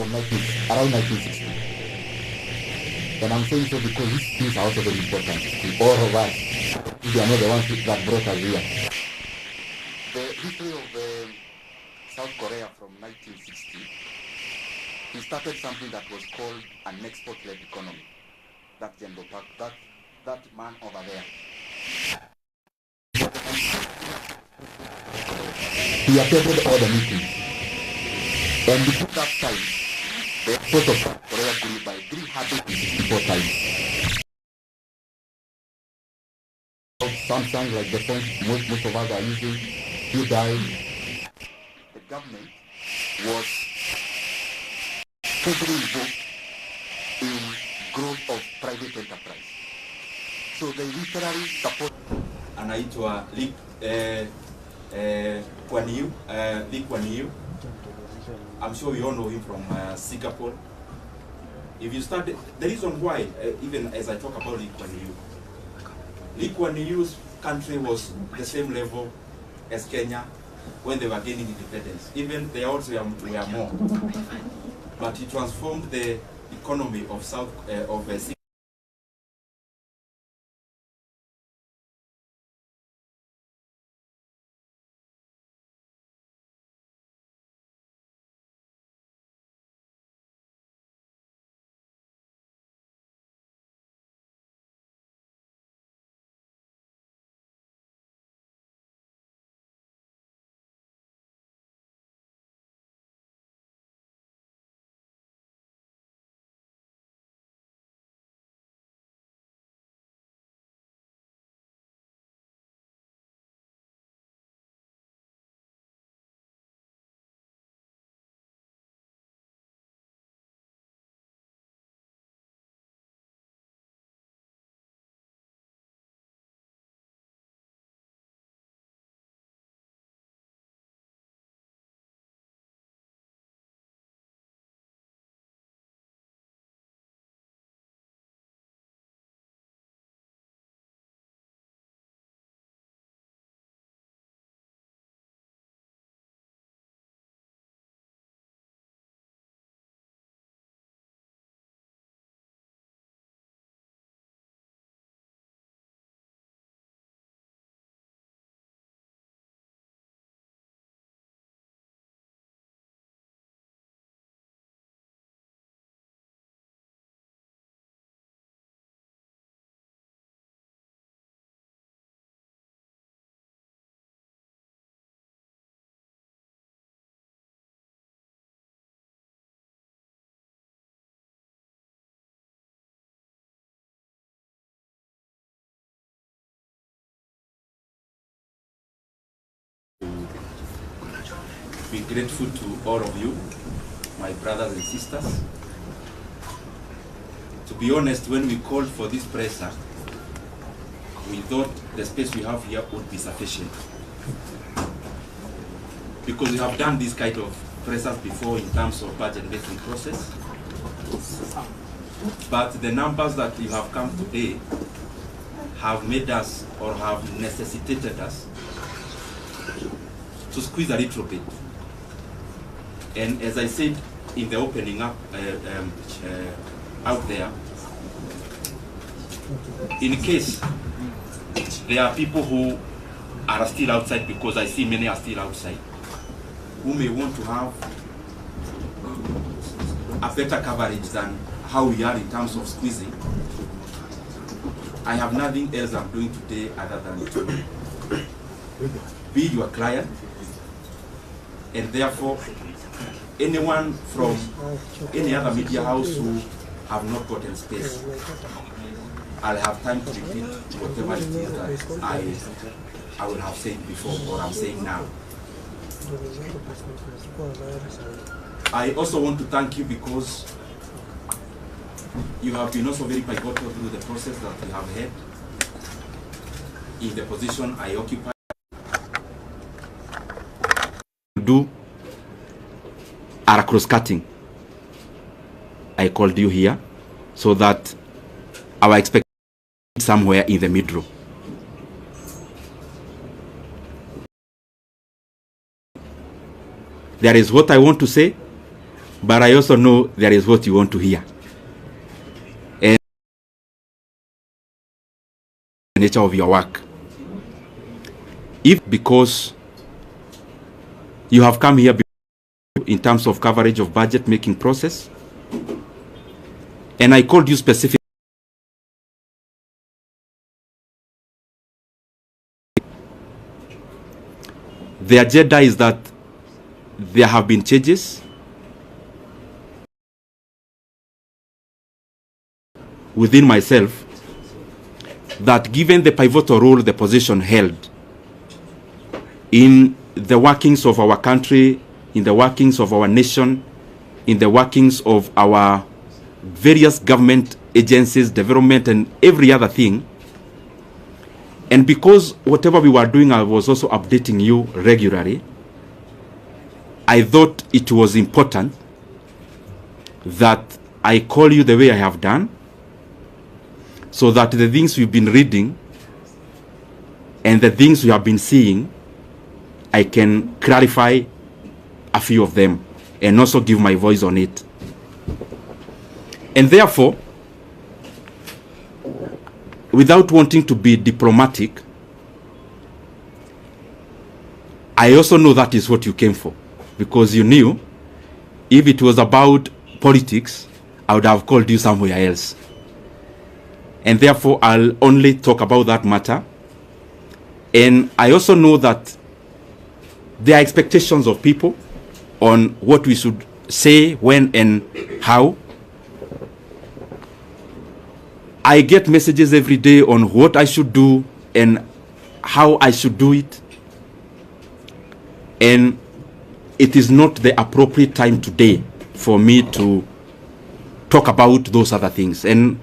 from around 1960. And I'm saying so because these things are also very important to all of us. We are not the ones that brought us here. The history of South Korea from 1960, he started something that was called an export-led economy. That General Park, that man over there. He attended all the meetings. And between that time, the export of South Korea grew by 364 times. Samsung, like the phone most of us are using, he died. The government was totally involved in growth of private enterprise. So they literally support. Anaitwa Lee Kuan Yew. I'm sure you all know him from Singapore. If you start, the reason why, even as I talk about Lee Kuan Yew's country was the same level as Kenya when they were gaining independence. Even the odds were more. But he transformed the economy of Singapore. Be grateful to all of you, my brothers and sisters. To be honest, when we called for this presser, we thought the space we have here would be sufficient. Because we have done this kind of pressers before in terms of budget making process. But the numbers that you have come today have made us, or have necessitated us, to squeeze a little bit. And as I said in the opening up out there, in case there are people who are still outside, because I see many are still outside, who may want to have a better coverage than how we are in terms of squeezing, I have nothing else I'm doing today other than to be your client, and therefore anyone from any other media house who have not gotten space, I'll have time to repeat whatever it is that I will have said before, or I'm saying now. I also want to thank you because you have been also very pivotal through the process that we have had in the position I occupy. Do are cross-cutting. I called you here so that our expectation is somewhere in the middle. There is what I want to say, but I also know there is what you want to hear. And the nature of your work. If because you have come here in terms of coverage of budget making process, and I called you specifically, the agenda is that there have been changes within myself that, given the pivotal role the position held in the workings of our country, in the workings of our nation, in the workings of our various government agencies, development, and every other thing, and because whatever we were doing, I was also updating you regularly, I thought it was important that I call you the way I have done, so that the things we've been reading and the things we have been seeing, I can clarify a few of them and also give my voice on it. And therefore, without wanting to be diplomatic, I also know that is what you came for, because you knew if it was about politics, I would have called you somewhere else. And therefore, I'll only talk about that matter. And I also know that there are expectations of people on what we should say, when, and how. I get messages every day on what I should do and how I should do it. And it is not the appropriate time today for me to talk about those other things. And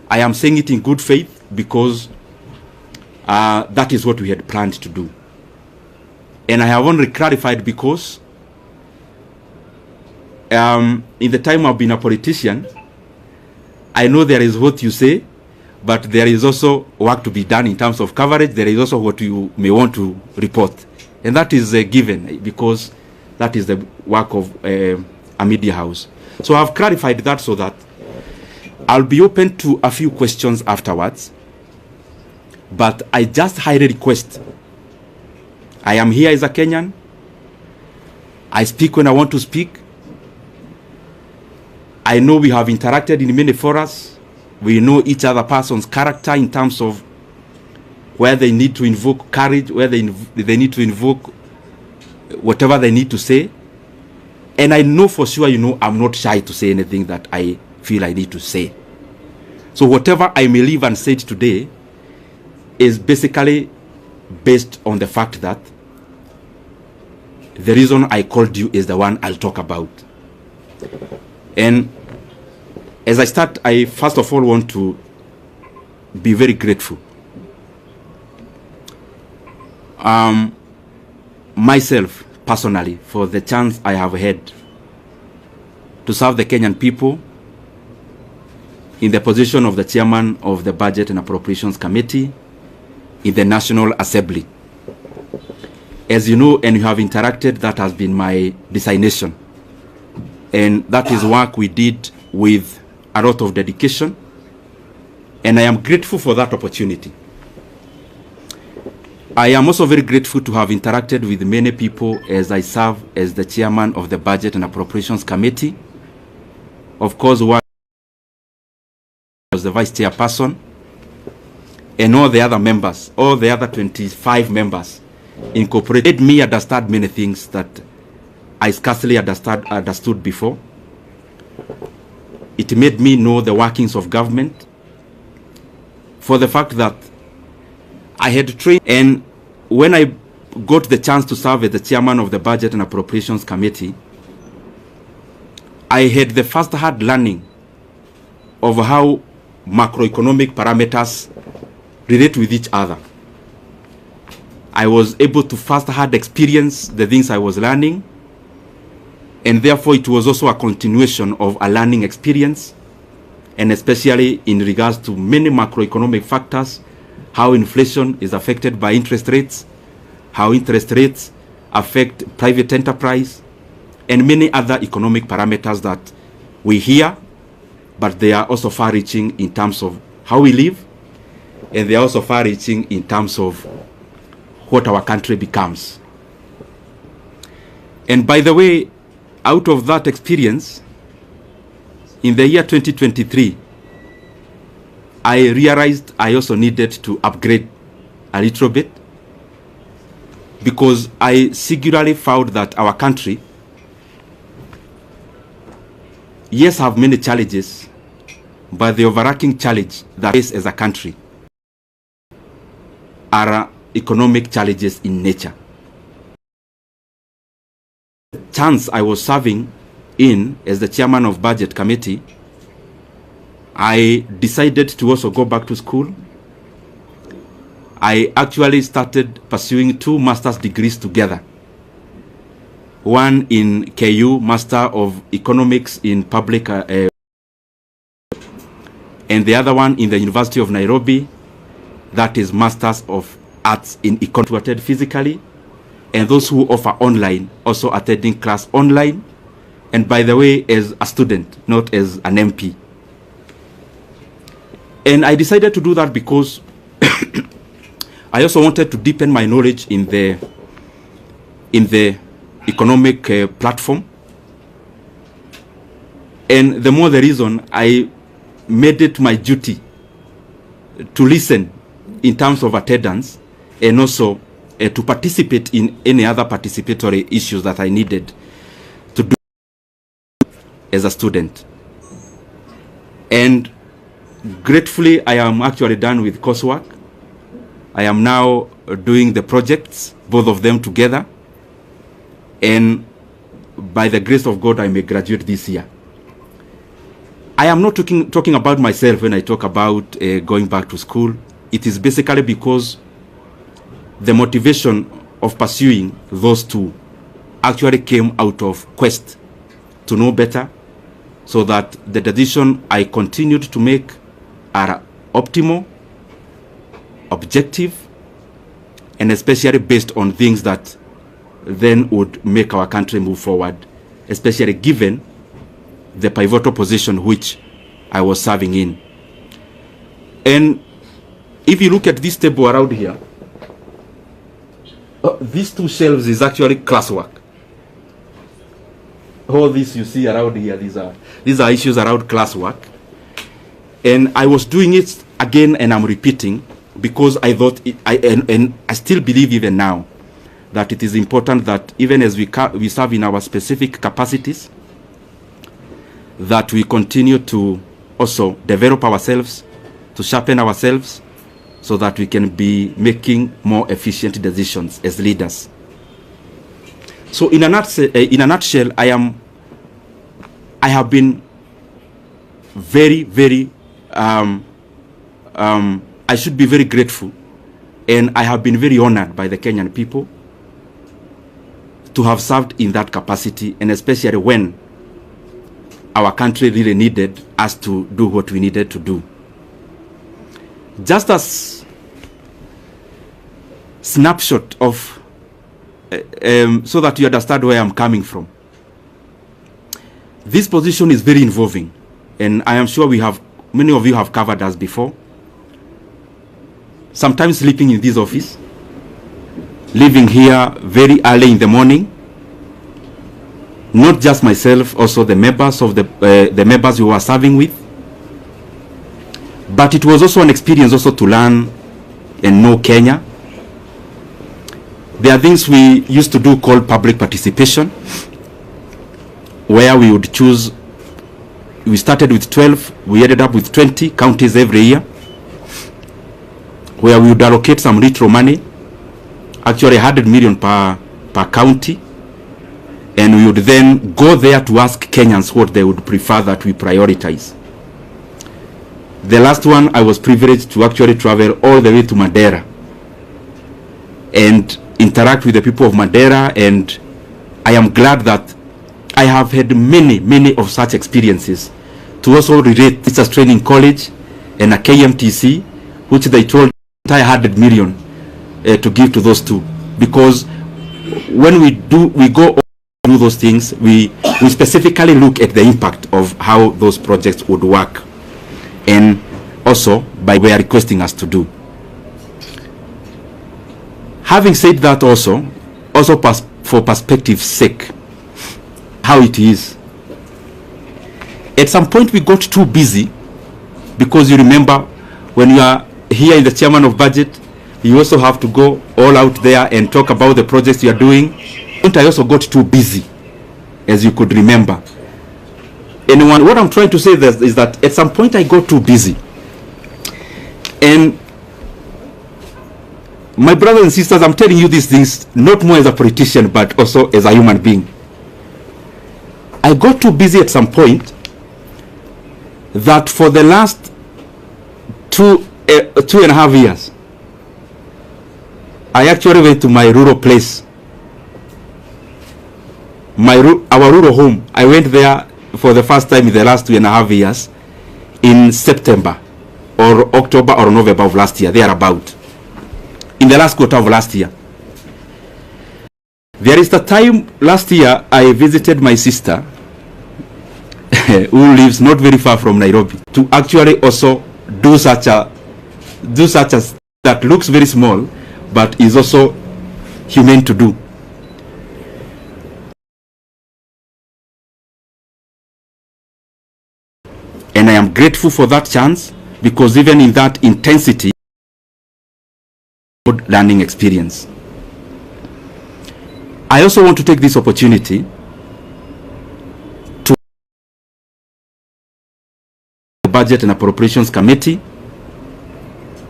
I am saying it in good faith, because that is what we had planned to do. And I have only clarified because in the time I've been a politician, I know there is what you say, but there is also work to be done in terms of coverage. There is also what you may want to report. And that is given, because that is the work of a media house. So I've clarified that so that I'll be open to a few questions afterwards. But I just highly request, I am here as a Kenyan. I speak when I want to speak. I know we have interacted in many forums. We know each other person's character in terms of where they need to invoke courage, where they need to invoke whatever they need to say. And I know for sure, I'm not shy to say anything that I feel I need to say. So whatever I may leave unsaid today is basically based on the fact that the reason I called you is the one I'll talk about. And as I start, I first of all want to be very grateful. Myself, personally, for the chance I have had to serve the Kenyan people in the position of the chairman of the Budget and Appropriations Committee in the National Assembly. As you know, and you have interacted, that has been my designation. And that is work we did with a lot of dedication. And I am grateful for that opportunity. I am also very grateful to have interacted with many people as I serve as the chairman of the Budget and Appropriations Committee. Of course, one was the vice chairperson, and all the other members, all the other 25 members incorporated me understand many things that I scarcely understood before. It made me know the workings of government, for the fact that I had trained, and when I got the chance to serve as the chairman of the Budget and Appropriations Committee, I had the first-hand learning of how macroeconomic parameters relate with each other. I was able to first-hand experience the things I was learning, and therefore it was also a continuation of a learning experience, and especially in regards to many macroeconomic factors, how inflation is affected by interest rates, how interest rates affect private enterprise, and many other economic parameters that we hear, but they are also far-reaching in terms of how we live, and they are also far-reaching in terms of what our country becomes. And by the way, out of that experience, in the year 2023, I realized I also needed to upgrade a little bit, because I singularly found that our country, yes, have many challenges, but the overarching challenge that we face as a country are economic challenges in nature. The chance I was serving in as the chairman of Budget Committee, I decided to also go back to school. I actually started pursuing 2 master's degrees together. One in KU, Master of Economics in Public, and the other one in the University of Nairobi, that is Masters of Arts in Economics, physically, and those who offer online also attending class online, and by the way, as a student, not as an MP. And I decided to do that because I also wanted to deepen my knowledge in the economic platform. And the more the reason, I made it my duty to listen in terms of attendance, and also to participate in any other participatory issues that I needed to do as a student. And gratefully, I am actually done with coursework. I am now doing the projects, both of them together, and by the grace of God, I may graduate this year. I am not talking about myself when I talk about going back to school. It is basically because the motivation of pursuing those 2 actually came out of quest to know better, so that the decision I continued to make are optimal, objective, and especially based on things that then would make our country move forward, especially given the pivotal position which I was serving in. And if you look at this table around here, these 2 shelves is actually classwork. All this you see around here, these are issues around classwork. And I was doing it again, and I'm repeating, because I thought and I still believe even now that it is important that even as we serve in our specific capacities, that we continue to also develop ourselves, to sharpen ourselves, so that we can be making more efficient decisions as leaders. So in a nutshell, I have been very, very I should be very grateful, and I have been very honored by the Kenyan people to have served in that capacity, and especially when our country really needed us to do what we needed to do. Just as snapshot of so that you understand where I'm coming from. This position is very involving, and I am sure many of you have covered us before. Sometimes sleeping in this office, leaving here very early in the morning. Not just myself, also the members of the members we were serving with. But it was also an experience also to learn and know Kenya. There are things we used to do called public participation, where we would choose. We started with 12, we ended up with 20 counties every year, where we would allocate some retro money, actually 100 million per county, and we would then go there to ask Kenyans what they would prefer that we prioritize. The last one, I was privileged to actually travel all the way to Madeira and interact with the people of Madeira, and I am glad that I have had many of such experiences to also relate Teachers Training College and a KMTC, which they told entire 100 million to give to those 2, because when we go do those things, we specifically look at the impact of how those projects would work, and also by what they are requesting us to do. Having said that, also for perspective's sake, how it is. At some point we got too busy, because you remember when you are here in the chairman of budget, you also have to go all out there and talk about the projects you are doing. I also got too busy, as you could remember. And what I'm trying to say is that at some point I got too busy. And my brothers and sisters, I'm telling you these things not more as a politician, but also as a human being. I got too busy at some point that for the last 2.5 years, I actually went to my rural place, our rural home. I went there for the first time in the last 2.5 years in September or October or November of last year, thereabout, in the last quarter of last year. There is the time last year I visited my sister who lives not very far from Nairobi, to actually also do such a that looks very small but is also humane to do. And I am grateful for that chance, because even in that intensity, good learning experience. I also want to take this opportunity to the Budget and Appropriations Committee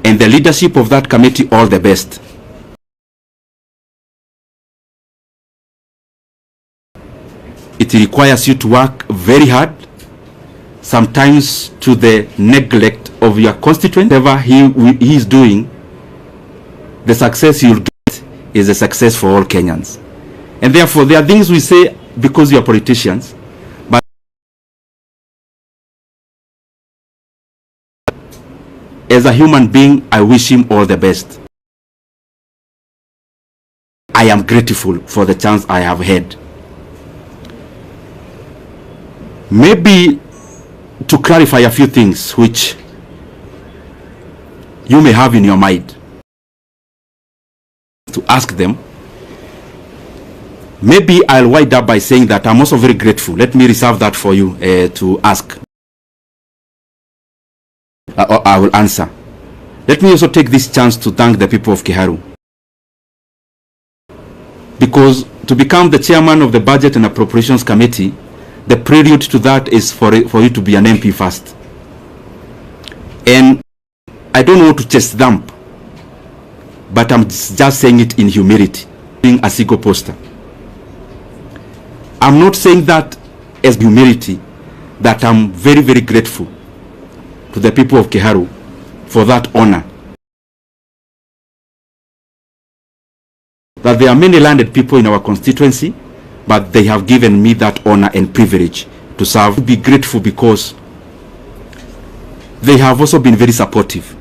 and the leadership of that committee all the best. It requires you to work very hard, sometimes to the neglect of your constituent. Whatever he is doing, the success you'll get is a success for all Kenyans. And therefore, there are things we say because you are politicians, but as a human being, I wish him all the best. I am grateful for the chance I have had. Maybe to clarify a few things which you may have in your mind, to ask them. Maybe I'll wind up by saying that I'm also very grateful. Let me reserve that for you to ask. I will answer. Let me also take this chance to thank the people of Kiharu, because to become the chairman of the Budget and Appropriations Committee, the prelude to that is for you to be an MP first. And I don't want to chest thump, but I'm just saying it in humility, being a SIGO poster. I'm not saying that as humility, that I'm very, very grateful to the people of Kiharu for that honor. That there are many landed people in our constituency, but they have given me that honor and privilege to serve. Be grateful because they have also been very supportive.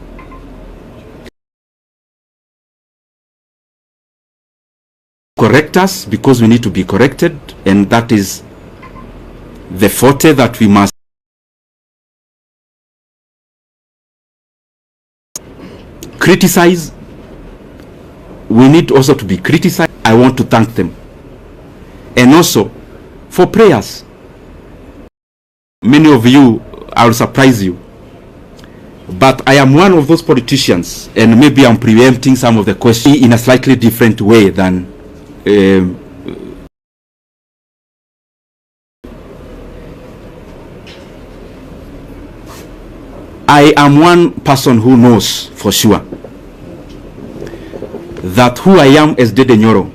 Correct us because we need to be corrected, and that is the forte that we must. Criticize. We need also to be criticized. I want to thank them. And also for prayers. Many of you, I will surprise you, but I am one of those politicians, and maybe I'm preempting some of the questions in a slightly different way than I am one person who knows for sure that who I am as Ndindi Nyoro,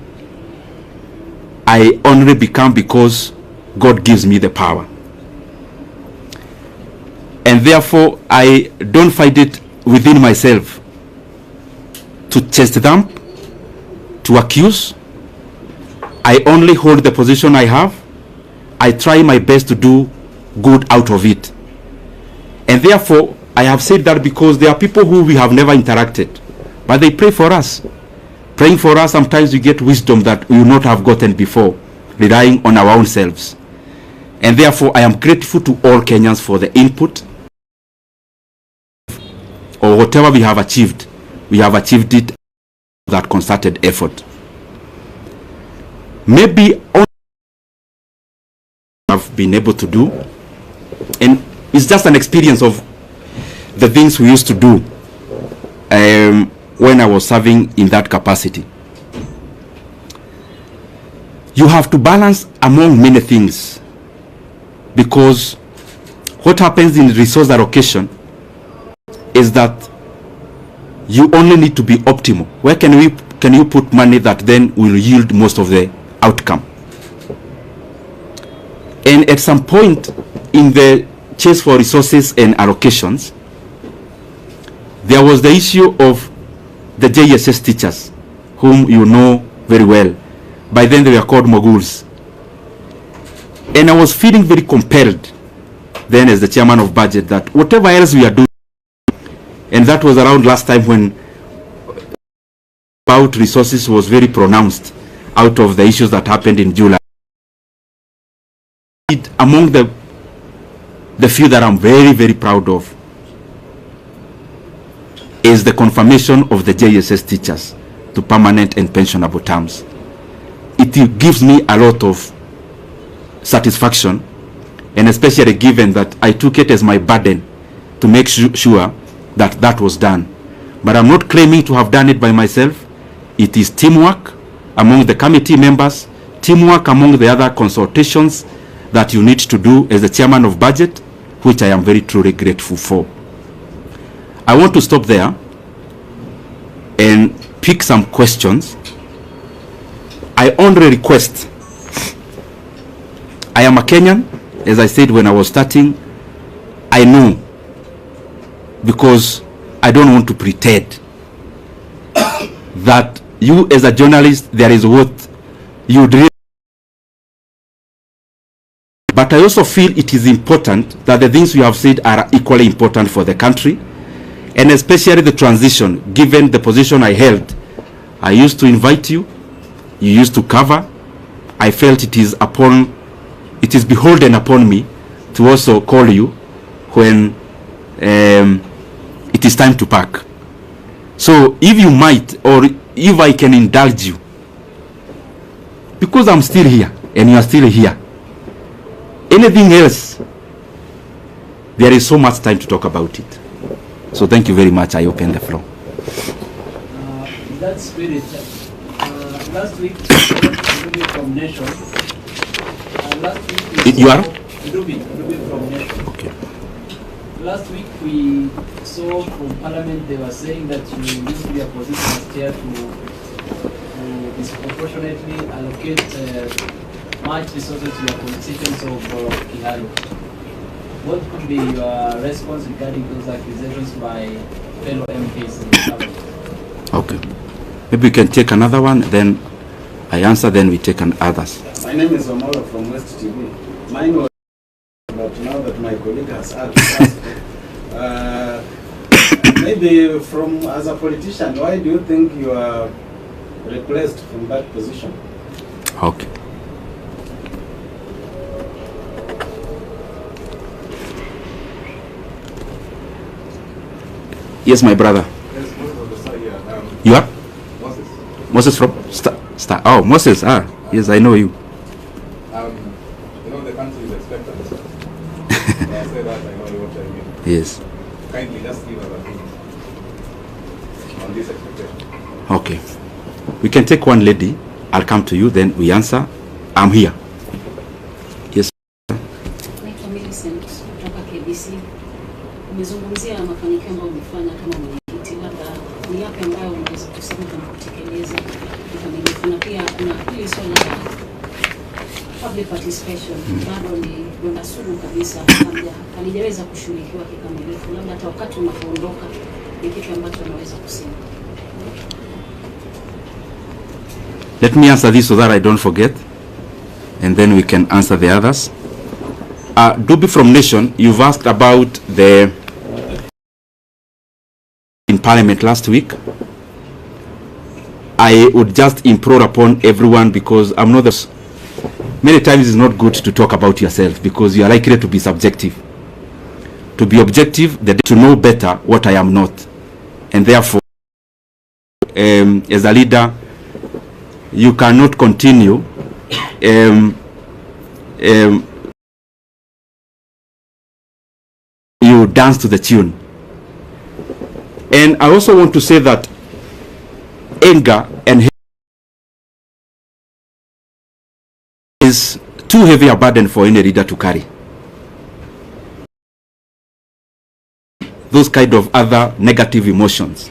I only become because God gives me the power. And therefore, I don't find it within myself to chest thump, to accuse. I only hold the position I have. I try my best to do good out of it. And therefore, I have said that because there are people who we have never interacted, but they pray for us. Praying for us, sometimes we get wisdom that we would not have gotten before. relying on our own selves. And therefore, I am grateful to all Kenyans for the input, or whatever we have achieved it that concerted effort. Maybe all have been able to do, and it's just an experience of the things we used to do when I was serving in that capacity. You have to balance among many things, because what happens in resource allocation is that you only need to be optimal. Where can you put money that then will yield most of the outcome? And at some point in the chase for resources and allocations, there was the issue of the JSS teachers, whom you know very well. By then they were called moguls. And I was feeling very compelled then as the chairman of budget that whatever else we are doing, and that was around last time when about resources was very pronounced out of the issues that happened in July. Among the few that I'm very, very proud of is the confirmation of the JSS teachers to permanent and pensionable terms. It gives me a lot of satisfaction, and especially given that I took it as my burden to make sure that that was done. But I'm not claiming to have done it by myself. It is teamwork among the committee members, teamwork among the other consultations that you need to do as the chairman of budget, which I am very truly grateful for. I want to stop there and pick some questions. I only request, I am a Kenyan, as I said when I was starting. I know, because I don't want to pretend that you as a journalist, there is what you dream. But I also feel it is important that the things you have said are equally important for the country, and especially the transition. Given the position I held, I used to invite you, you used to cover. I felt it is beholden upon me to also call you when it is time to pack. So if you might, or if I can indulge you, because I'm still here and you are still here, anything else, there is so much time to talk about it. So thank you very much. I open the floor. In that spirit, last week from Nation. Last week you are? Ruby from Nation. Okay. Last week we saw from Parliament they were saying that you used to be a position as chair to disproportionately allocate much resources to your constituents of Kiharu. What could be your response regarding those accusations by fellow MPs in the Parliament? Okay. Maybe we can take another one, then I answer, then we take others. My name is Omolo from West TV. Mine was, but now that my colleague has asked, maybe from as a politician, why do you think you are replaced from that position? Okay. Yes, my brother. Yes, Moses on the side here. You are? Moses. Moses from Star. Oh, Moses. Yes, I know you. You know the country is expectant. When I say that, I know what I mean. Yes. Kindly just give us a hint on this expectation. Okay. We can take one lady. I'll come to you, then we answer. I'm here. Yes. Naitwa Millicent kutoka KBC. Umezungumzia mafanikio ambayo umefanya kama mwenyekiti, labda ni yapi ambayo unaweza kusema kama kutekeleza kikamilifu, na pia kuna hili swala la public participation bado ni donda sugu kabisa, halijaweza kushughulikiwa kikamilifu, labda hata wakati unapoondoka ni kitu ambacho unaweza kusema. Let me answer this so that I don't forget, and then we can answer the others. Dubi from Nation, you've asked about the in Parliament last week. I would just implore upon everyone, because I'm not many times it's not good to talk about yourself because you are likely to be subjective. To be objective, to know better what I am not. And therefore, as a leader, you cannot continue you dance to the tune. And I also want to say that anger and hate is too heavy a burden for any leader to carry. Those kind of other negative emotions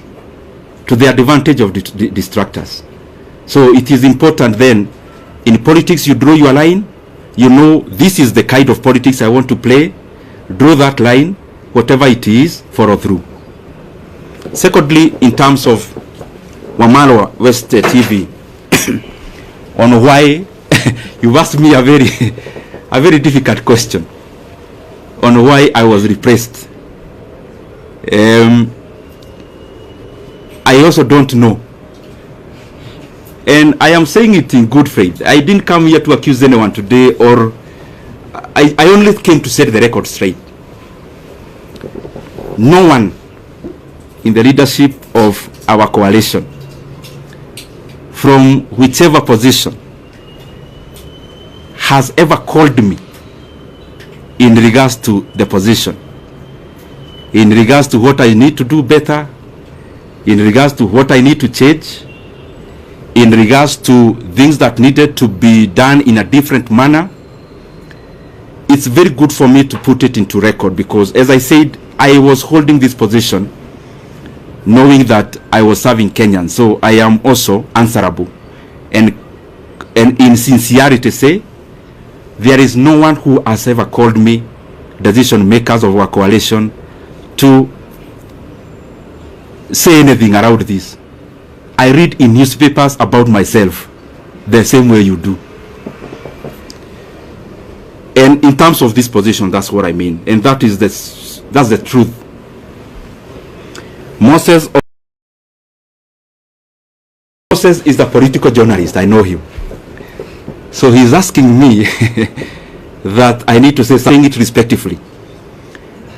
to the advantage of the distractors. So it is important then, in politics you draw your line, you know this is the kind of politics I want to play, draw that line, whatever it is, follow through. Secondly, in terms of Wamalwa West TV, on why, you've asked me a very difficult question on why I was repressed. I also don't know. And I am saying it in good faith. I didn't come here to accuse anyone today, or I only came to set the record straight. No one in the leadership of our coalition, from whichever position, has ever called me in regards to the position, in regards to what I need to do better, in regards to what I need to change, in regards to things that needed to be done in a different manner. It's very good for me to put it into record because, as I said, I was holding this position knowing that I was serving Kenyans, so I am also answerable. And in sincerity say, there is no one who has ever called me, decision makers of our coalition, to say anything around this. I read in newspapers about myself the same way you do. And in terms of this position, that's what I mean. And that's the truth. Moses is a political journalist. I know him. So he's asking me that I need to say something respectively.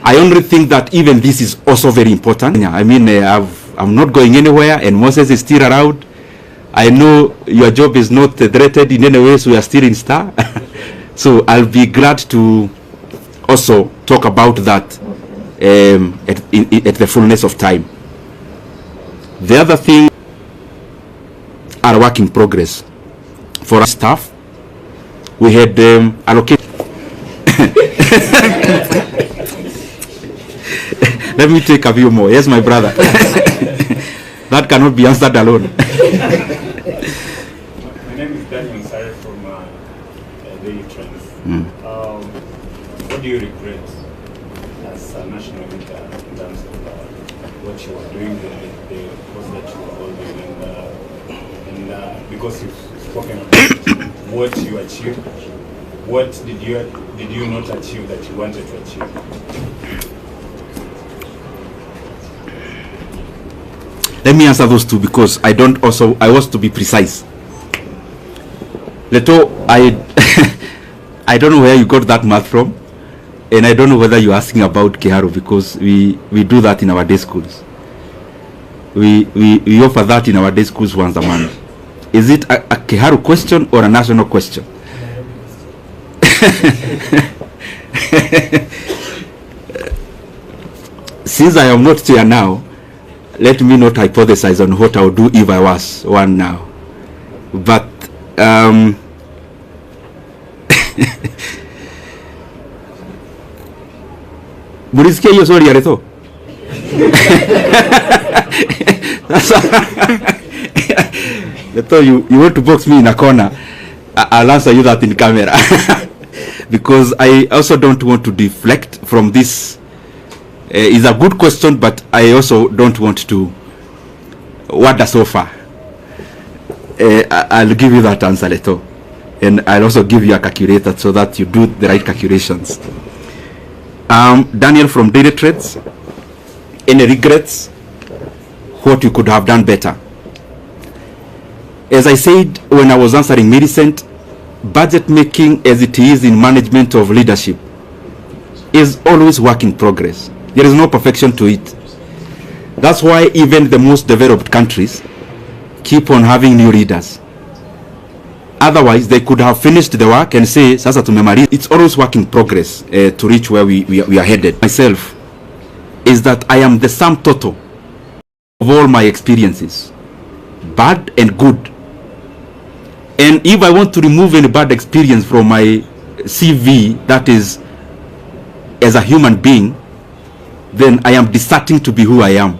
I only think that even this is also very important. I mean, I'm not going anywhere, and Moses is still around. I know your job is not threatened in any way, so we are still in Star. So I'll be glad to also talk about that at the fullness of time. The other thing are work in progress. For our staff, we had allocated. Let me take a few more. Yes, my brother. That cannot be answered alone. My name is Daniel Sare from Daily Trends. What do you regret as a national leader in terms of what you are doing, the course that you are holding, and because you've spoken about what you achieved, what did you not achieve that you wanted to achieve? Let me answer those two because I want to be precise. Leto, I don't know where you got that math from, and I don't know whether you're asking about Kiharu because we do that in our day schools. We offer that in our day schools once a month. Is it a Kiharu question or a national question? Since I am not here now, let me not hypothesize on what I would do if I was one now. But mulisikia hiyo swali ya Leto? Leto, you want to box me in a corner. I'll answer you that in camera. Because I also don't want to deflect from this. It's a good question, but I also don't want to wander so far. I'll give you that answer, Leto. And I'll also give you a calculator so that you do the right calculations. Daniel from Daily Trades, any regrets? What you could have done better? As I said when I was answering Millicent, budget making as it is in management of leadership is always work in progress. There is no perfection to it. That's why even the most developed countries keep on having new leaders. Otherwise, they could have finished the work and say, Sasa tumemaliza. It's always work in progress to reach where we are headed. Myself is that I am the sum total of all my experiences, bad and good. And if I want to remove any bad experience from my CV, that is, as a human being, then I am deserting to be who I am.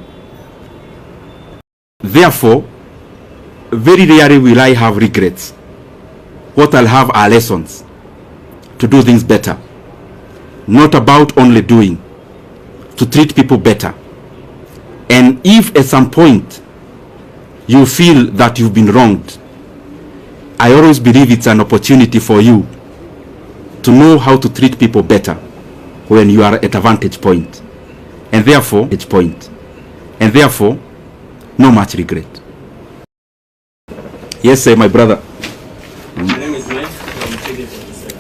Therefore, very rarely will I have regrets. What I'll have are lessons to do things better. Not about only doing, to treat people better. And if at some point you feel that you've been wronged, I always believe it's an opportunity for you to know how to treat people better when you are at a vantage point. And therefore, no much regret. Yes, sir, my brother. My name is Mike from TV47.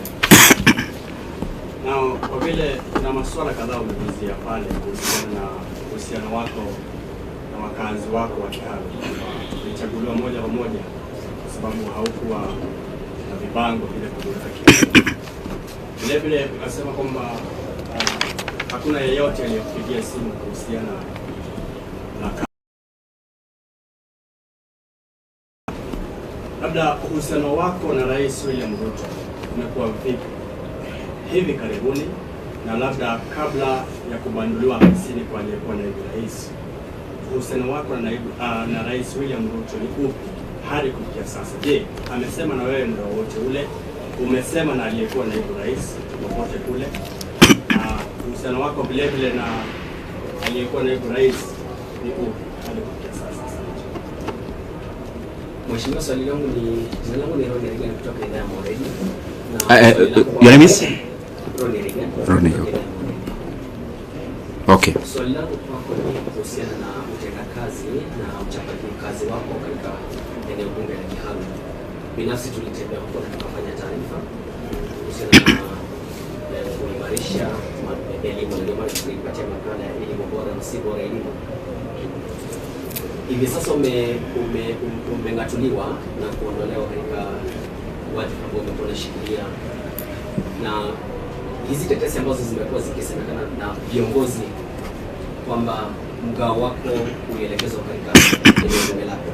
Now, kwa vile na masuala kadhaa umeguzia pale kuhusiana na uhusiano wako na wakazi wako wa Kiharu, ulichaguliwa moja kwa moja kwa sababu haukuwa na vibango vile kutoka Kiharu. Vile vile ukasema kwamba hakuna yeyote aliyekupigia simu kuhusiana na labda uhusiano wako na Rais William Ruto umekuwa vipi hivi karibuni, na labda kabla ya kubanduliwa afisini kwa aliyekuwa naibu rais, uhusiano wako na Rais William Ruto ni upi hadi kufikia sasa? Je, amesema na wewe muda wote ule? Umesema na aliyekuwa naibu rais popote kule? Uhusiano wako vile vile na aliyekuwa naibu rais ni upi hadi kufikia sasa? Mheshimiwa, swali langu ni jina langu ni Ronnie Regan kutoka idhaa ya Moreni. Your name is? Ronnie Regan. Ronnie. Okay. Swali langu kwako ni kuhusiana na utendakazi na uchapaji kazi wako katika eneo bunge la Kiharu. Binafsi tulitembea huko na tukafanya taarifa kuhusiana na kuimarisha elimu, ndio maana tulipatia makala ya elimu bora na si bora elimu. Hivi sasa umengatuliwa na kuondolewa katika wadhifa ambao umekuwa unashikilia, na hizi tetesi ambazo zimekuwa zikisemekana na viongozi kwamba mgao wako ulielekezwa katika eneo bunge lako,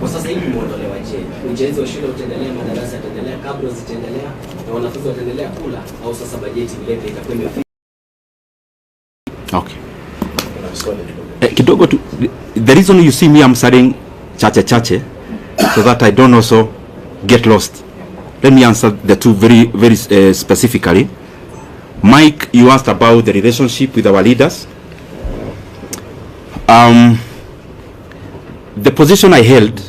kwa sasa hivi umeondolewa. Je, ujenzi wa shule utaendelea, madarasa yataendelea, kabla zitaendelea na wanafunzi wataendelea kula, au sasa bajeti vile vile itakuwa imefika? Okay. Kidogo tu, the reason you see me answering chache so that I don't also get lost. Let me answer the two very specifically. Mike, you asked about the relationship with our leaders. The position I held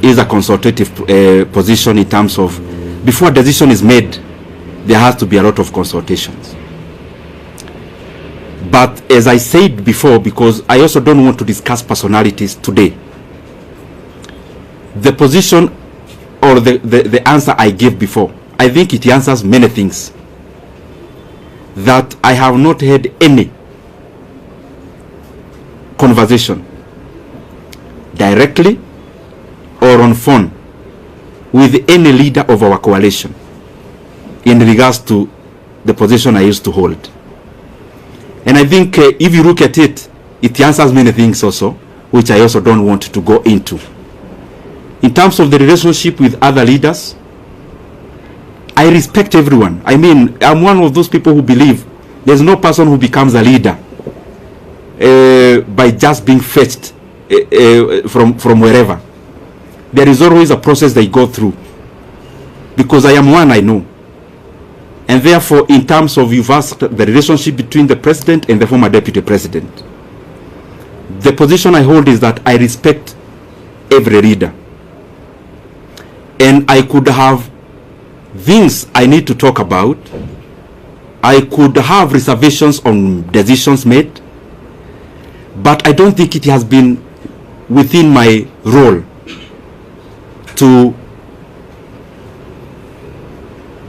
is a consultative position in terms of before a decision is made, there has to be a lot of consultations. But as I said before, because I also don't want to discuss personalities today, the position or the answer I gave before, I think it answers many things. That I have not had any conversation directly or on phone with any leader of our coalition in regards to the position I used to hold. And I think if you look at it, it answers many things also, which I also don't want to go into. In terms of the relationship with other leaders, I respect everyone. I mean, I'm one of those people who believe there's no person who becomes a leader by just being fetched from wherever. There is always a process they go through. Because I am one, I know. And therefore, in terms of you've asked the relationship between the president and the former deputy president, the position I hold is that I respect every leader. And I could have things I need to talk about. I could have reservations on decisions made. But I don't think it has been within my role to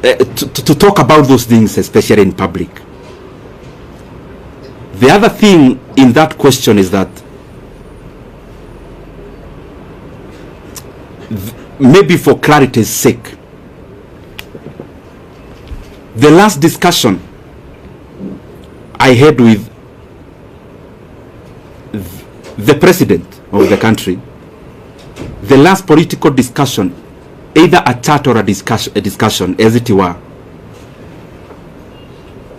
to talk about those things, especially in public. The other thing in that question is that maybe for clarity's sake, the last discussion I had with the president of the country, the last political discussion, either a chat or a discussion as it were,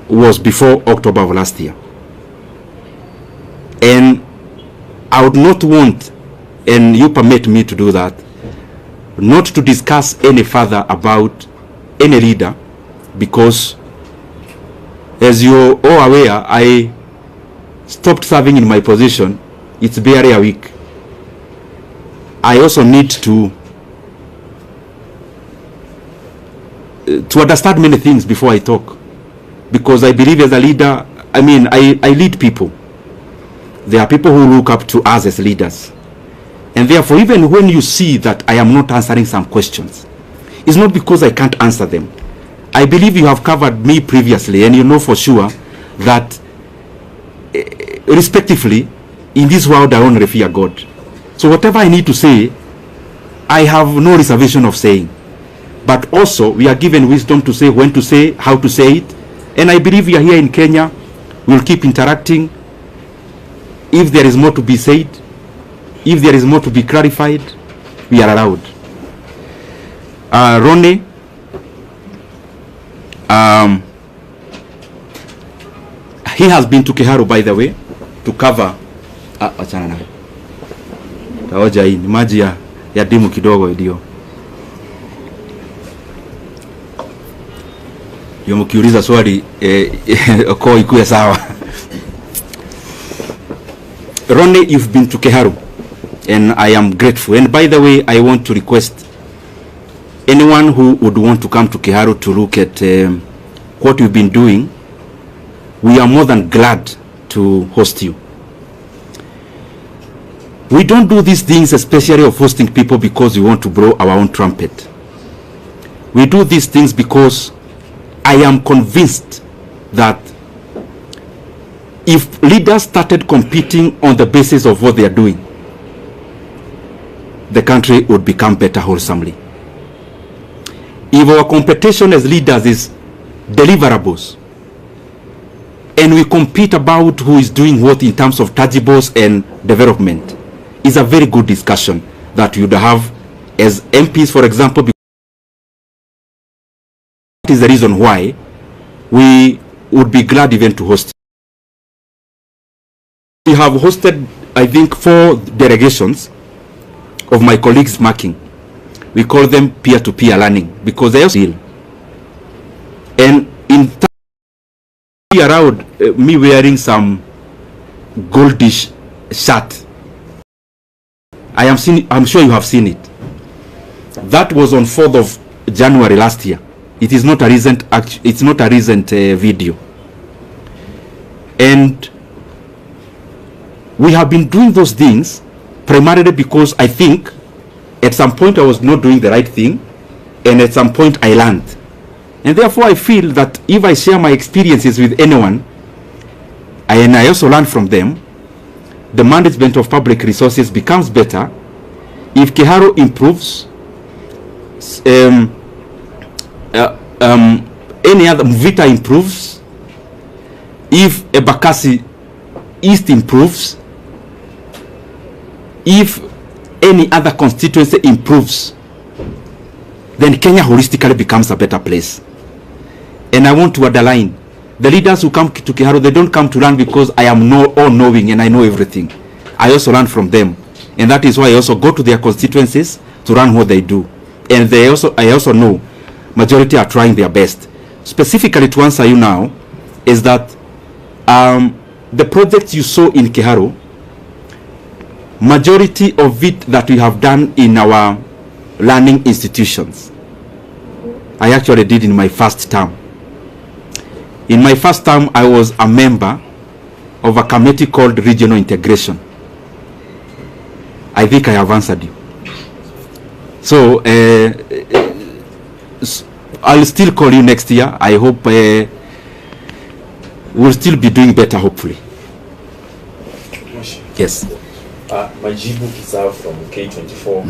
was before October of last year. And I would not want, and you permit me to do that, not to discuss any further about any leader, because as you're all aware, I stopped serving in my position. It's barely a week. I also need to understand many things before I talk, because I believe as a leader, I mean, I lead people. There are people who look up to us as leaders, and therefore even when you see that I am not answering some questions, it's not because I can't answer them. I believe you have covered me previously, and you know for sure that respectively in this world I only fear God. So whatever I need to say, I have no reservation of saying. But also we are given wisdom to say when to say, how to say it. And I believe we are here in Kenya. We'll keep interacting. If there is more to be said, if there is more to be clarified, we are allowed. Ronnie, he has been to Kiharu, by the way, to cover achana na taoja hii ni maji ya dimu kidogo ndio. Mkiuliza swali kwa ikuwe sawa. Ronnie, you've been to Kiharu and I am grateful. And by the way, I want to request anyone who would want to come to Kiharu to look at what we've been doing. We are more than glad to host you. We don't do these things, especially of hosting people, because we want to blow our own trumpet. We do these things because I am convinced that if leaders started competing on the basis of what they are doing, the country would become better wholesomely. If our competition as leaders is deliverables, and we compete about who is doing what in terms of tangibles and development, is a very good discussion that you would have as MPs, for example. That is the reason why we would be glad even to host. We have hosted, I think, 4 delegations of my colleagues marking. We call them peer-to-peer learning because they are still. And in around me wearing some goldish shirt, I'm sure you have seen it. That was on 4th of January last year. It is not a recent video. And we have been doing those things primarily because I think at some point I was not doing the right thing, and at some point I learned. And therefore I feel that if I share my experiences with anyone, and I also learn from them, the management of public resources becomes better. If Kiharu improves, any other Mvita improves, if Ebakasi East improves, if any other constituency improves, then Kenya holistically becomes a better place. And I want to underline, the leaders who come to Kiharu, they don't come to learn because I am all-knowing and I know everything. I also learn from them. And that is why I also go to their constituencies to learn what they do. And I also know majority are trying their best. Specifically to answer you now, is that the projects you saw in Kiharu, majority of it that we have done in our learning institutions, I actually did in my first term. In my first term, I was a member of a committee called Regional Integration. I think I have answered you. So, I'll still call you next year. I hope we'll still be doing better, hopefully. Yes. Majibu Kiharu from K24.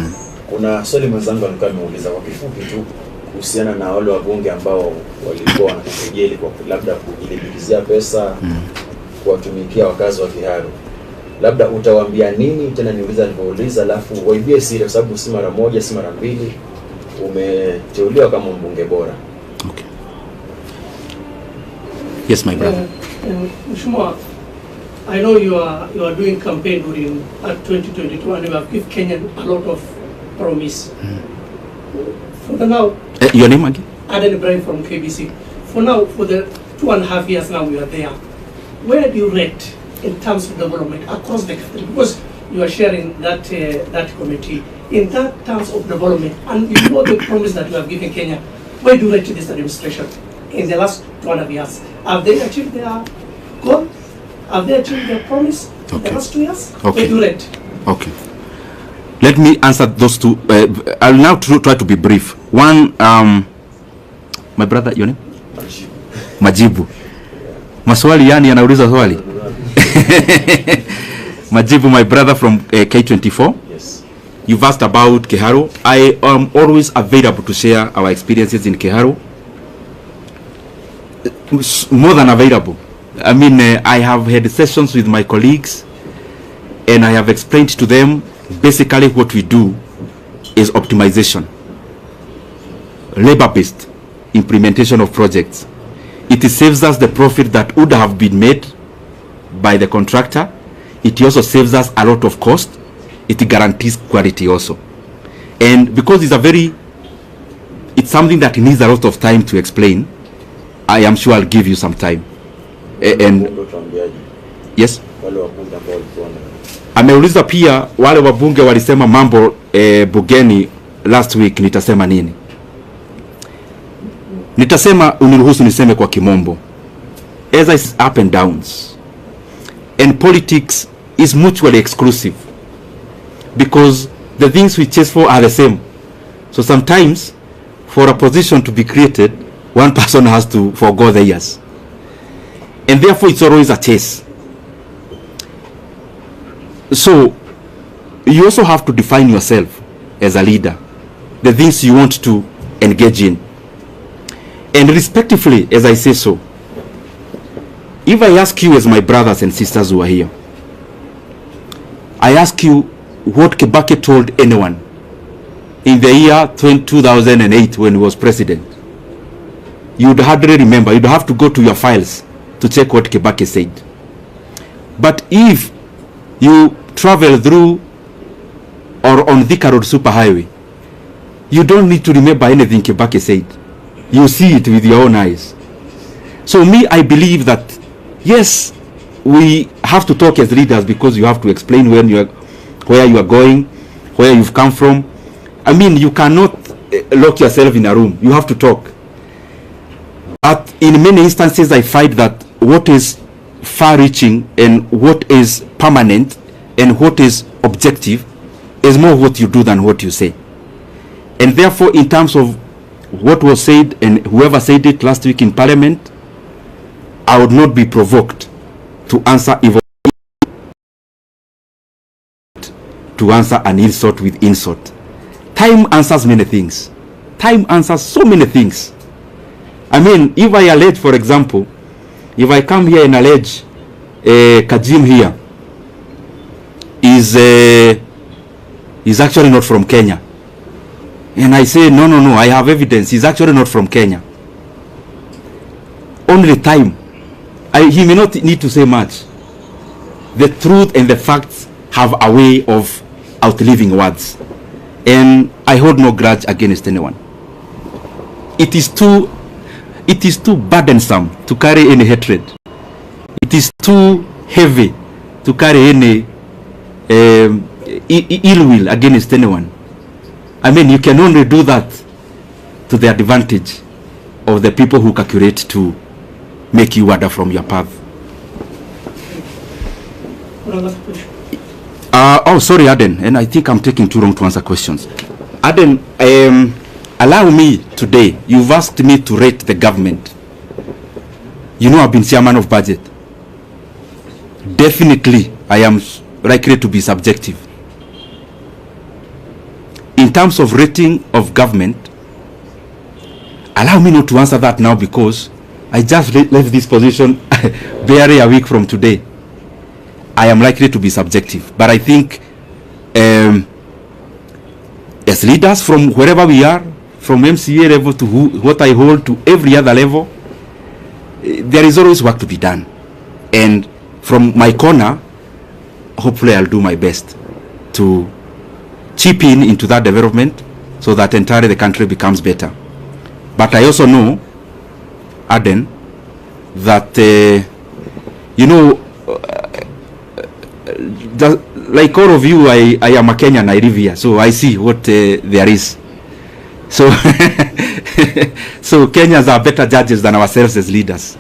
Kuna swali mwenzangu alikuwa ameuliza kwa kifupi tu kuhusiana na wale wabunge ambao walikuwa wanakejeli kwa labda kujilipizia pesa kuwatumikia wakazi wa Kiharu. Labda utawaambia nini? Tena niuliza alivyouliza, alafu waibie siri, kwa sababu si mara moja si mara mbili umeteuliwa kama mbunge bora. Okay. Yes, my brother. Mheshimiwa, I know you are doing campaign during 2022 and you have given Kenyan a lot of promise. For the now, your name again? Aden Ibrahim from KBC. For now, for the 2.5 years now we are there, where do you rate in terms of development across the country? Because you are sharing that that committee in that terms of development, and you know the promise that you have given Kenya. Where do you rate this administration in the last 2.5 years? Have they achieved their goal? Have they achieved their promise in the last 2 years? Okay. Where do you rate? Okay. Let me answer those two. I'll now try to be brief. One, my brother, your name? Majibu. Maswali yani anauliza swali. Majibu, my brother from K24. Yes. You've asked about Kiharu. I am always available to share our experiences in Kiharu. More than available. I mean, I have had sessions with my colleagues and I have explained to them basically what we do is optimization, labor-based implementation of projects. It saves us the profit that would have been made by the contractor. It also saves us a lot of cost. It guarantees quality also. And because it's something that needs a lot of time to explain, I am sure I'll give you some time. And yes, ameuliza pia wale wabunge walisema mambo bugeni last week, nitasema nini? Nitasema, uniruhusu niseme kwa kimombo, as is up and downs, and politics is mutually exclusive because the things we chase for are the same. So sometimes for a position to be created, one person has to forgo the years, and therefore it's always a chase. So you also have to define yourself as a leader, the things you want to engage in, and respectively, as I say so. If I ask you, as my brothers and sisters who are here, I ask you what Kibaki told anyone in the year 2008 when he was president, you would hardly remember. You'd have to go to your files to check what Kibaki said. But if you travel through or on Thika Road Superhighway, you don't need to remember anything Kibaki said. You see it with your own eyes. So me, I believe that yes, we have to talk as leaders because you have to explain where you are going, where you've come from. I mean, you cannot lock yourself in a room. You have to talk. But in many instances, I find that what is far-reaching and what is permanent and what is objective is more what you do than what you say. And therefore, in terms of what was said and whoever said it last week in Parliament, I would not be provoked to answer an insult with insult. Time answers many things. Time answers so many things. I mean, if I allege, for example, if I come here and allege Kajim here is actually not from Kenya, and I say no, I have evidence, he's actually not from Kenya, only time. He may not need to say much. The truth and the facts have a way of outliving words, and I hold no grudge against anyone. It is too burdensome to carry any hatred. It is too heavy to carry any ill will against anyone. I mean, you can only do that to the advantage of the people who calculate to make you wander from your path. Oh, sorry, Aden, and I think I'm taking too long to answer questions. Aden, allow me today, you've asked me to rate the government. You know, I've been chairman of budget. Definitely, I am likely to be subjective. In terms of rating of government, allow me not to answer that now because I just left this position barely a week from today. I am likely to be subjective. But I think as leaders from wherever we are, from MCA level to what I hold to every other level, there is always work to be done. And from my corner, hopefully I'll do my best to chip in into that development so that entirely the country becomes better. But I also know, Aden, that, you know, like all of you, I am a Kenyan, I live here, so I see what there is. So, so Kenyans are better judges than ourselves as leaders.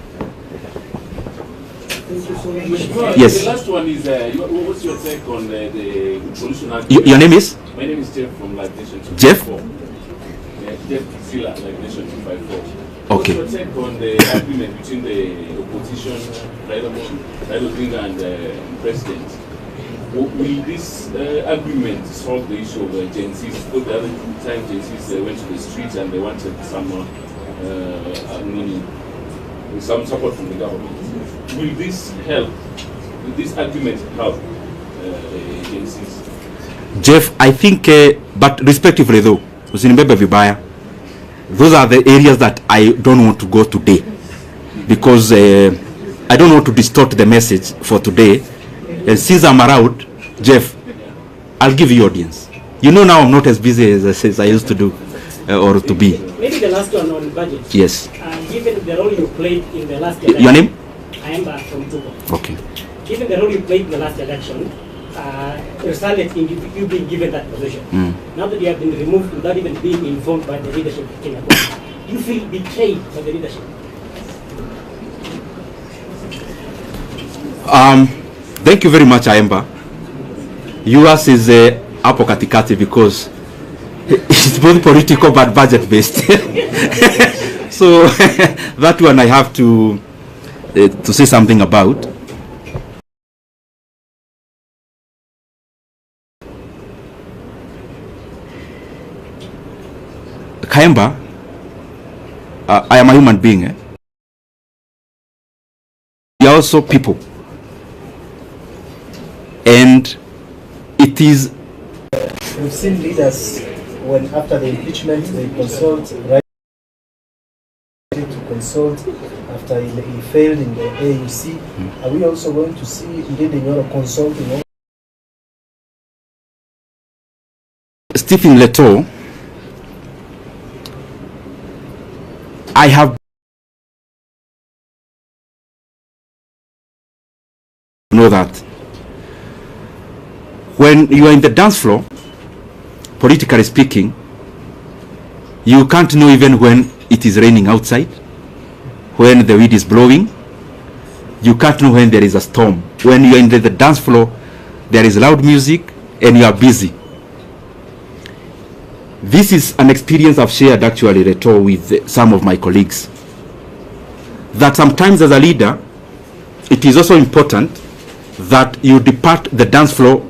Yes. The last one is, what's your take on the solution? Your name is? My name is Jeff from Live Nation 254. Jeff? Jeff Zilla, Live Nation 254. Okay. What's your take on the agreement between the opposition, Raila Odinga, and the president? Will this agreement solve the issue of Gen Zs? Because the other time Gen Zs went to the streets and they wanted some support from the government. Will this help? Will this agreement help Gen Zs? Jeff, I think, but respectively though, those are the areas that I don't want to go today because I don't want to distort the message for today. And since I'm around, Jeff, I'll give you audience. You know now I'm not as busy as I used to do or to be. Maybe the last one on budget. Yes. Given the role you played in the last election. Your name? I am from Tugo. Okay. Given the role you played in the last election, resulted in you being given that position. Now that you have been removed without even being informed by the leadership of Kenya, you feel betrayed by the leadership? Thank you very much, Aemba. Yours is hapo katikati because it's both political but budget based. So that one I have to say something about. Kaemba, I am a human being. We are also people. And it is... We've seen leaders, when after the impeachment, they consult, right to consult after he failed in the AUC. Are we also going to see Ndindi Nyoro consulting? Stephen Leto, I have know that when you are in the dance floor, politically speaking, you can't know even when it is raining outside, when the wind is blowing. You can't know when there is a storm. When you are in the dance floor, there is loud music and you are busy. This is an experience I've shared actually, Reto, with some of my colleagues. That sometimes as a leader, it is also important that you depart the dance floor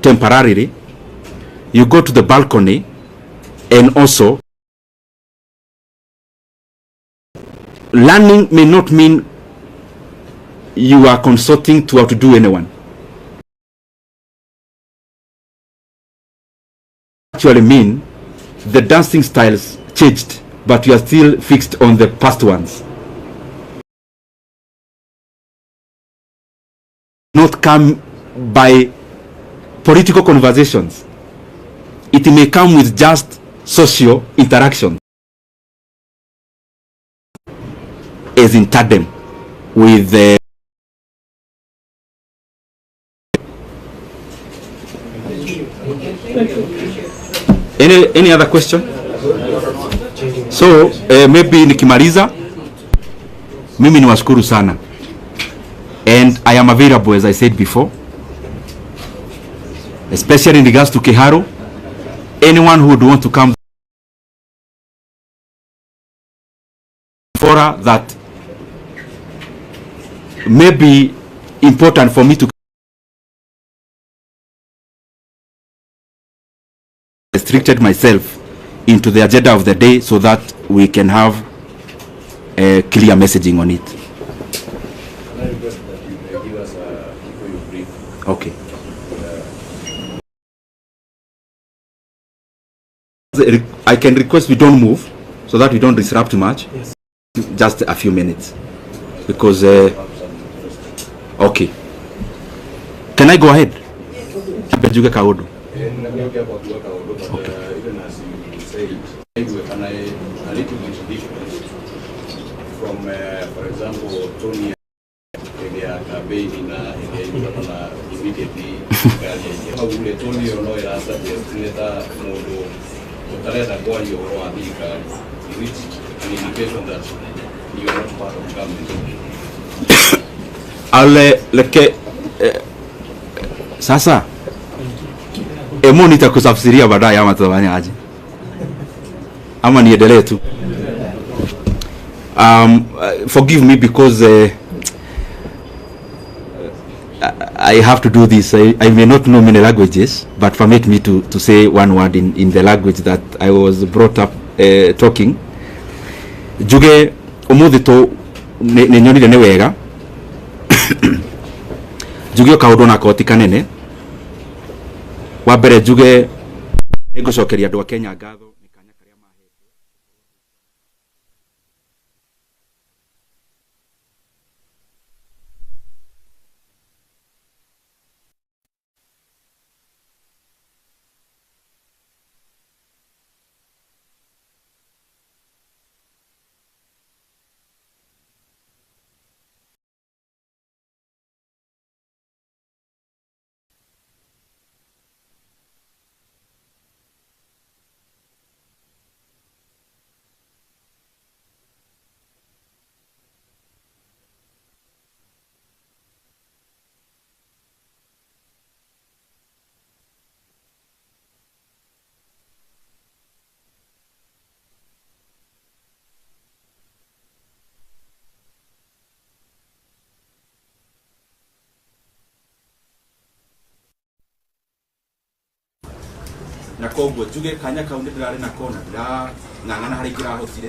temporarily, you go to the balcony, and also learning may not mean you are consulting to outdo anyone. Actually mean the dancing styles changed, but you are still fixed on the past ones. Not come by political conversations. It may come with just social interaction as in tandem with the any other question? So maybe nikimaliza, mimi niwashukuru sana, and I am available as I said before, especially in regards to Kiharu. Anyone who would want to come ukora that may be important for me to restricted myself into the agenda of the day so that we can have a clear messaging on it. Can I request that you give us before you brief? Okay. I can request we don't move so that we don't disrupt too much. Yes. Just a few minutes. Because, okay. Can I go ahead? Bejuge Kaudu. Even as you say, a little bit different from, for example, Tony immediately. Tony which an indication that you are not part of government. Sasa emo nitakutafsiria baadaye ama tutafanya aje? Ama niendelee tu? Forgive me because I have to do this. I may not know many languages, but permit me to say one word in the language that I was brought up talking. Juge umuthi to ne nyonire ne wega. Juge kaundu na koti kanene. Wa mbere juge ngucokeria andu a Kenya ngatho. Na koguo juge kanya kau ndirari na kona ndira ngangana hari ngira hotire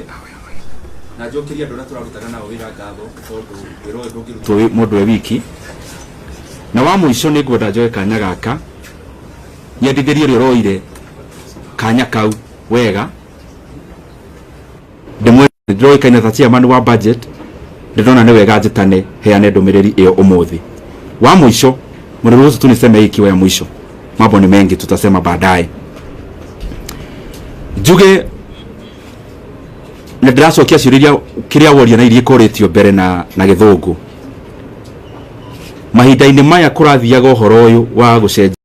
na njokiria ndora turarutana nao wira ngatho tondu wiro uyu ndungirutwo mundu we wiki na wa muico ni ngwenda njoe kanya gaka nyendithirie ri roire kanya kau wega ndimwe kaina ta chairman wa budget ndona ni wega njitane heane ndumiriri iyo umuthi wa muico mruhusu tu niseme hiki wa muico mambo ni mengi tutasema baadaye. Juge na ndiracokia ciuria kiria woria na irie koretio mbere na githungu mahinda-ini maya kurathiaga uhoro uyu wa gucenjia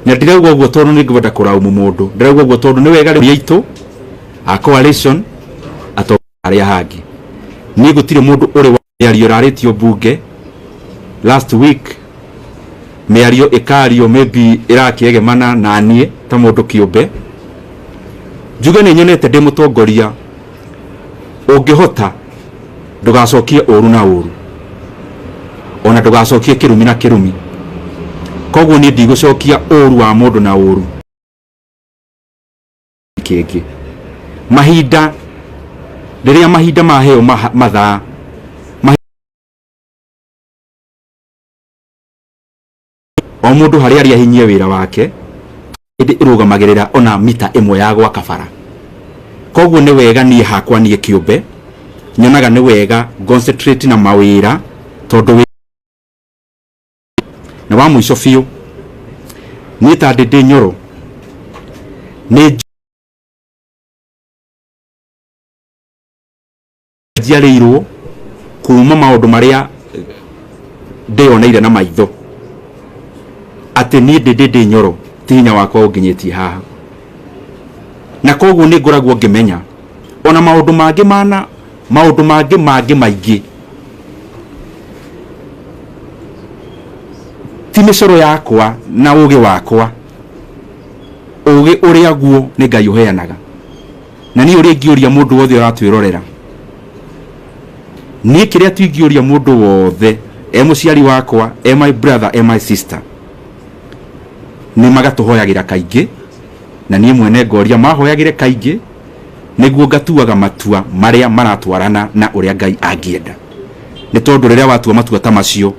na ndirauga uguo tondu ni ngwenda kuraumu mundu ndirauga uguo tondu ni wega ri itu a coalition ato aria hangi ni gutire mundu uri wario raritio bunge last week miario ikario maybe irakiegemana na nie ta mundu kiumbe juge ni nyonete ndi mutongoria ungihota ndugacokie uru na uru ona ndugacokie kirumi na kirumi koguo ni ndigucokia uru wa mundu na uru kiki mahinda riria mahinda maheo mathaa o mundu hari ari ahinyie wira wake indi irugamagirira ona mita imwe ya gwa kabara koguo ni wega nie hakwa nie kiumbe nyonaga ni wega concentrate na mawira tondu na wa muico fiu ni ta Ndindi Nyoro ni jiareirwo kuma maundu maria ndioneire na maitho ati ni Ndindi Nyoro tinya wakwa unginyetie haha na koguo ni ngoragwo ngimenya ona maundu mangi mangi maingi ti micoro yakwa na ugi wakwa ugi uria guo ni Ngai uheanaga na ni uri ngiuria mundu wothe uratwirorera Niĩ kĩrĩa tuingĩũria mũndũ wothe mũciari wakwa my brother my sister nĩ magatũhoyagĩra kaingĩ na niĩ mwene ngoria mahoyagĩre kaingĩ nĩguo ngatuaga matua marĩa maratwarana na ũrĩa Ngai angĩenda. Nĩ tondũ rĩrĩa watua matua ta macio